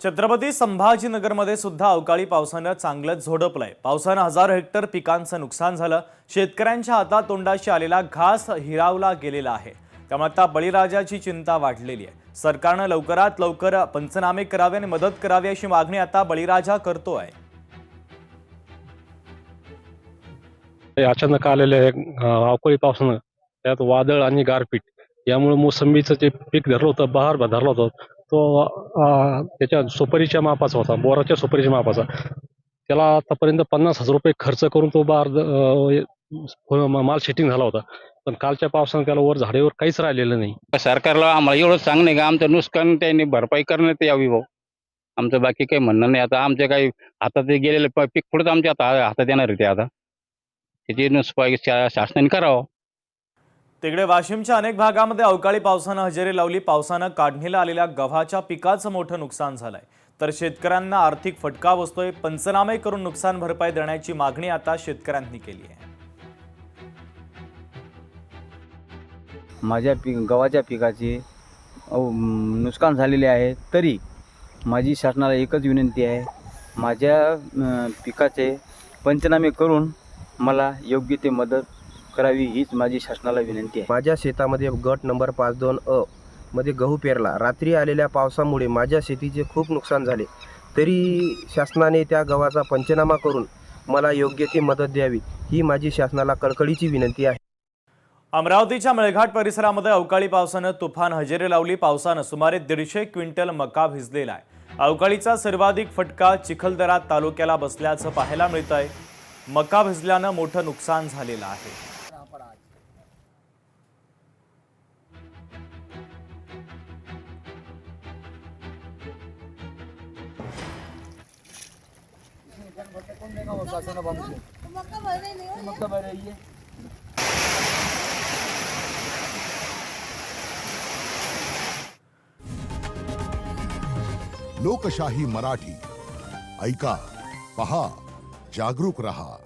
छत्रपती संभाजीनगरमध्ये सुद्धा अवकाळी पावसानं चांगलंच झोडपलंय। पावसानं हजारो हेक्टर पिकांचं नुकसान झालं। शेतकऱ्यांच्या हातातोंडाशी आलेला घास हिरावला गेलेला आहे। त्यामुळे आता बळीराजाची चिंता वाढलेली आहे। सरकारनं लवकरात लवकर पंचनामे करावे आणि मदत करावी अशी मागणी आता बळीराजा करतोय। अचानक आलेल्या अवकाळी पावसानं त्यात वादळ आणि गारपीट यामुळे मोसंबीचं जे पीक धरलं होतं, बहार धरला होता, तो त्याच्या सुपारीच्या मापाचा होता, बोराच्या सुपारीच्या मापाचा। त्याला आतापर्यंत 50,000 रुपये खर्च करून तो बहार माल सेटिंग झाला होता, पण कालच्या पावसानं त्याला वर झाडेवर काहीच राहिलेलं नाही। सरकारला आम्हाला एवढं सांगणे का आमचं नुकसान त्यांनी भरपाई करण्यात यावी भाऊ। आमचं बाकी काही म्हणणं नाही। आता आमच्या काही हातात गेलेलं पीक पुढे आमच्या हातात येणार आहे ते आता त्याची नुकसान शासनाने करावं। तिकडे वाशिमच्या अनेक भागांमध्ये अवकाळी पावसानं हजेरी लावली। पावसानं काढणीला आलेल्या गव्हाच्या पिकाचं मोठं नुकसान झालंय, तर शेतकऱ्यांना आर्थिक फटका बसतोय। पंचनामे करून नुकसान भरपाई देण्याची मागणी आता शेतकऱ्यांनी केली आहे। माझ्या गव्हाच्या पिकाचे नुकसान झालेले आहे, तरी माझी शासनाला एकच विनंती आहे, माझ्या पिकाचे पंचनामे करून मला योग्य ते मदत करावी हीच माझी शासनाला विनंती आहे। माझ्या शेतामध्ये गट नंबर 52 मध्ये गहू पेरला। रात्री आलेल्या पावसामुळे माझ्या शेतीचे खूप नुकसान झाले, तरी शासनाने त्या गव्हाचा पंचनामा करून मला योग्य ती मदत द्यावी ही माझी शासनाला कळकळीची विनंती आहे। अमरावतीच्या मेळघाट परिसरामध्ये अवकाळी पावसानं तुफान हजेरी लावली। पावसानं सुमारे 150 क्विंटल मका भिजलेला आहे। अवकाळीचा सर्वाधिक फटका चिखलदरा तालुक्याला बसल्याचं पाहायला मिळतंय। मका भिजल्यानं मोठं नुकसान झालेलं आहे। लोकशाही मराठी ऐका, पहा, जागरूक रहा।